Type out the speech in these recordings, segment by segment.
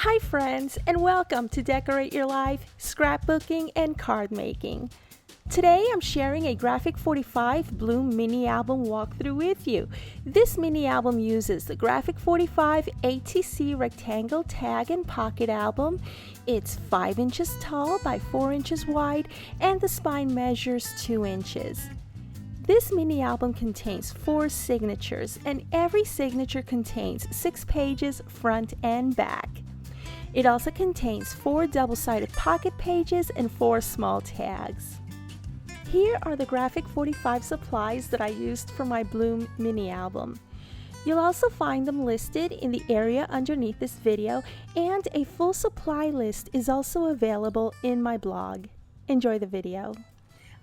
Hi friends, and welcome to Decorate Your Life, Scrapbooking, and Card Making. Today I'm sharing a Graphic 45 Bloom mini album walkthrough with you. This mini album uses the Graphic 45 ATC rectangle tag and pocket album. It's 5 inches tall by 4 inches wide, and the spine measures 2 inches. This mini album contains 4 signatures, and every signature contains 6 pages front and back. It also contains 4 double-sided pocket pages and 4 small tags. Here are the Graphic 45 supplies that I used for my Bloom mini album. You'll also find them listed in the area underneath this video, and a full supply list is also available in my blog. Enjoy the video.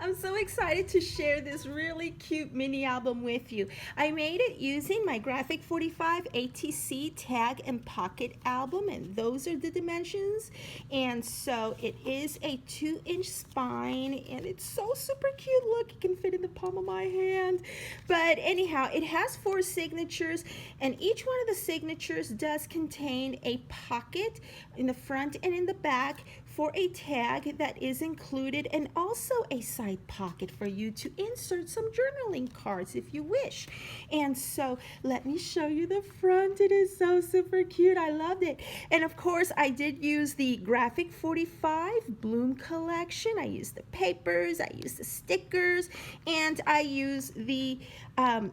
I'm so excited to share this really cute mini album with you. I made it using my Graphic 45 ATC tag and pocket album, and those are the dimensions. And so it is a 2-inch spine, and it's so super cute. Look, it can fit in the palm of my hand. But anyhow, it has 4 signatures, and each one of the signatures does contain a pocket in the front and in the back for a tag that is included, and also a side pocket for you to insert some journaling cards if you wish. And so let me show you the front. It is so super cute. I loved it. And of course I did use the Graphic 45 Bloom collection. I used the papers, I used the stickers, and I used the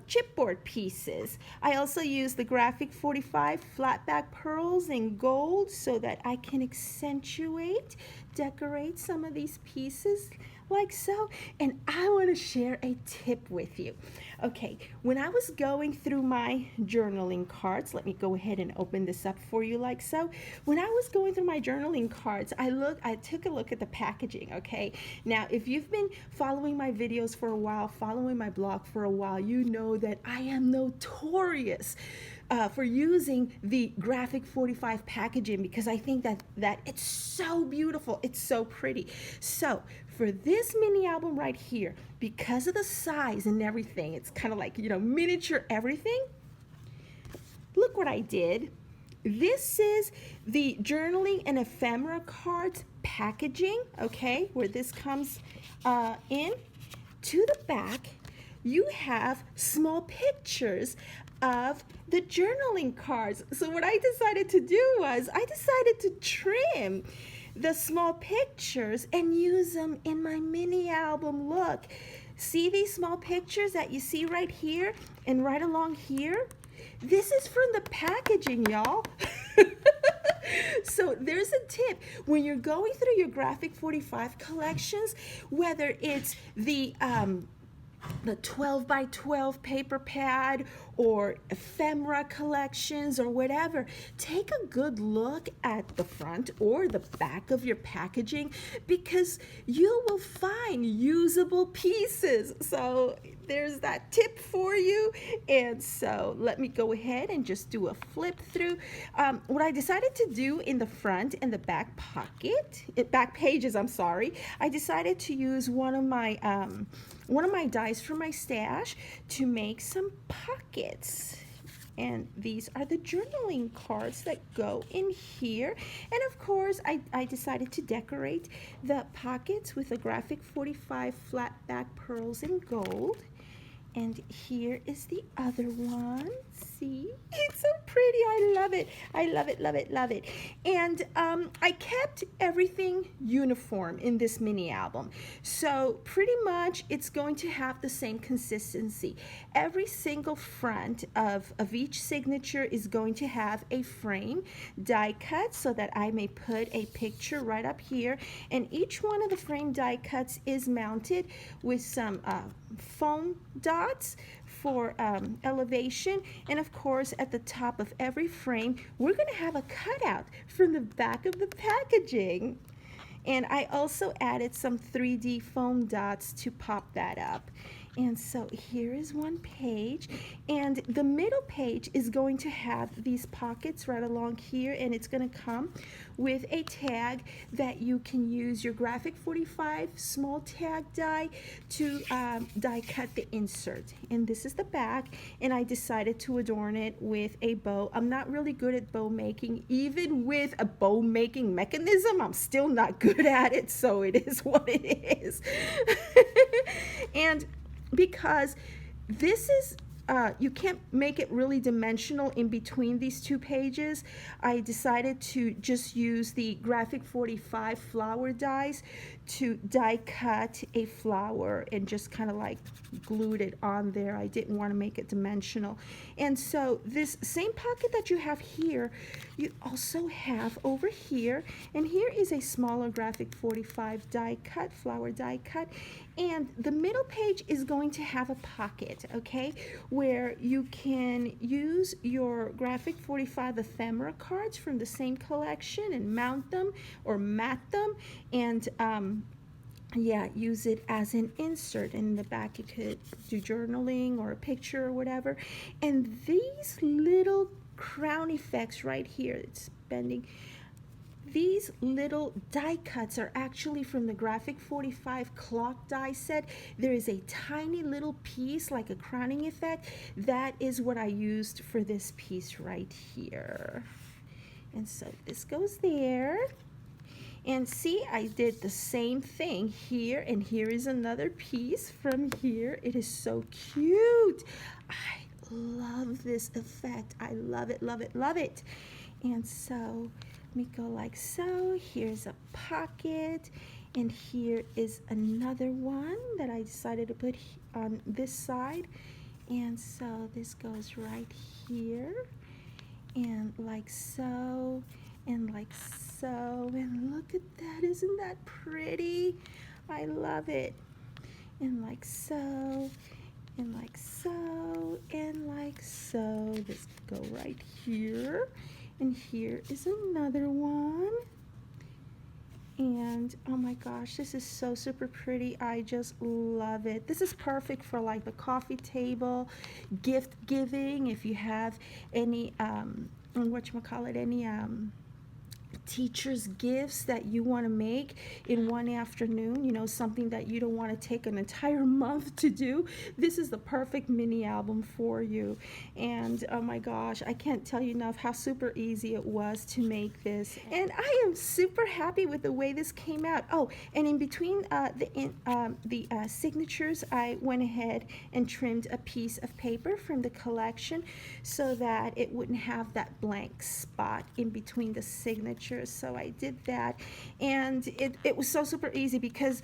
chipboard pieces. I also used the Graphic 45 flat back pearls in gold so that I can decorate some of these pieces like so. And I want to share a tip with you. Okay, when I was going through my journaling cards, let me go ahead and open this up for you like so. When I was going through my journaling cards, I took a look at the packaging, okay? Now, if you've been following my videos for a while, following my blog for a while, you know that I am notorious for using the Graphic 45 packaging, because I think that it's so beautiful, it's so pretty. So for this mini album right here, because of the size and everything, it's kind of like, you know, miniature everything. Look what I did. This is the journaling and ephemera cards packaging, okay, where this comes in. To the back, you have small pictures of the journaling cards. So what I decided to do was I decided to trim the small pictures and use them in my mini album. Look, see these small pictures that you see right here and right along here? This is from the packaging, y'all. So there's a tip. When you're going through your Graphic 45 collections, whether it's the 12 by 12 paper pad or ephemera collections or whatever, take a good look at the front or the back of your packaging, because you will find usable pieces. So there's that tip for you. And so let me go ahead and just do a flip through. What I decided to do in the front and the back back pages, I'm sorry, I decided to use one of my dies from my stash to make some pockets. And these are the journaling cards that go in here. And of course, I decided to decorate the pockets with the Graphic 45 flat back pearls in gold. And here is the other one. See? It's so pretty. I love it. I love it, love it, love it. And I kept everything uniform in this mini album. So pretty much it's going to have the same consistency. Every single front of each signature is going to have a frame die cut so that I may put a picture right up here. And each one of the frame die cuts is mounted with some foam dots for elevation. And of course, at the top of every frame, we're going to have a cutout from the back of the packaging. And I also added some 3D foam dots to pop that up. And so here is one page, and the middle page is going to have these pockets right along here, and it's going to come with a tag that you can use your Graphic 45 small tag die to die cut the insert. And this is the back, and I decided to adorn it with a bow. I'm not really good at bow making. Even with a bow making mechanism, I'm still not good at it, so it is what it is. And because this is you can't make it really dimensional in between these two pages, I decided to just use the Graphic 45 flower dies to die cut a flower and just kind of like glued it on there. I didn't want to make it dimensional. And so this same pocket that you have here, you also have over here, and here is a smaller Graphic 45 die cut, flower die cut, and the middle page is going to have a pocket, okay, where you can use your Graphic 45 ephemera cards from the same collection and mount them or mat them, and yeah, use it as an insert. In the back you could do journaling or a picture or whatever. And these little crown effects right here, it's bending, these little die cuts are actually from the Graphic 45 clock die set. There is a tiny little piece like a crowning effect. That is what I used for this piece right here. And so this goes there. And see, I did the same thing here, and here is another piece from here. It is so cute. I love this effect. I love it, love it, love it. And so let me go like so. Here's a pocket, and here is another one that I decided to put on this side. And so this goes right here, and like so, and like so, and look at that, isn't that pretty? I love it. And like so, and like so, and like so. This go right here, and here is another one. And oh my gosh, this is so super pretty. I just love it. This is perfect for like the coffee table, gift giving, if you have any whatchamacallit, any teacher's gifts that you want to make in one afternoon, you know, something that you don't want to take an entire month to do. This is the perfect mini album for you. And oh my gosh, I can't tell you enough how super easy it was to make this, and I am super happy with the way this came out. Oh, and in between the signatures, I went ahead and trimmed a piece of paper from the collection so that it wouldn't have that blank spot in between the signatures. So I did that, and it was so super easy because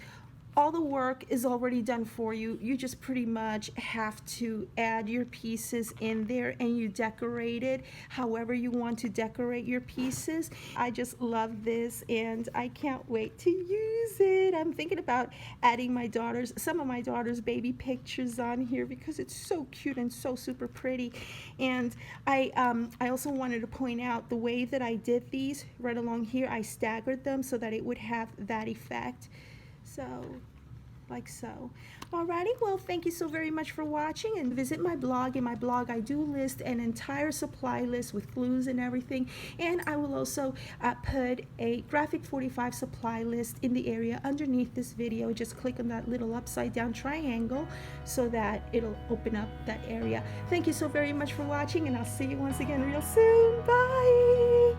all the work is already done for you. You just pretty much have to add your pieces in there, and you decorate it however you want to decorate your pieces. I just love this, and I can't wait to use it. I'm thinking about adding some of my daughter's baby pictures on here because it's so cute and so super pretty. And I also wanted to point out the way that I did these right along here. I staggered them so that it would have that effect. So, like so. Alrighty, well, thank you so very much for watching, and visit my blog. In my blog, I do list an entire supply list with glues and everything, and I will also put a Graphic 45 supply list in the area underneath this video. Just click on that little upside down triangle so that it'll open up that area. Thank you so very much for watching, and I'll see you once again real soon. Bye!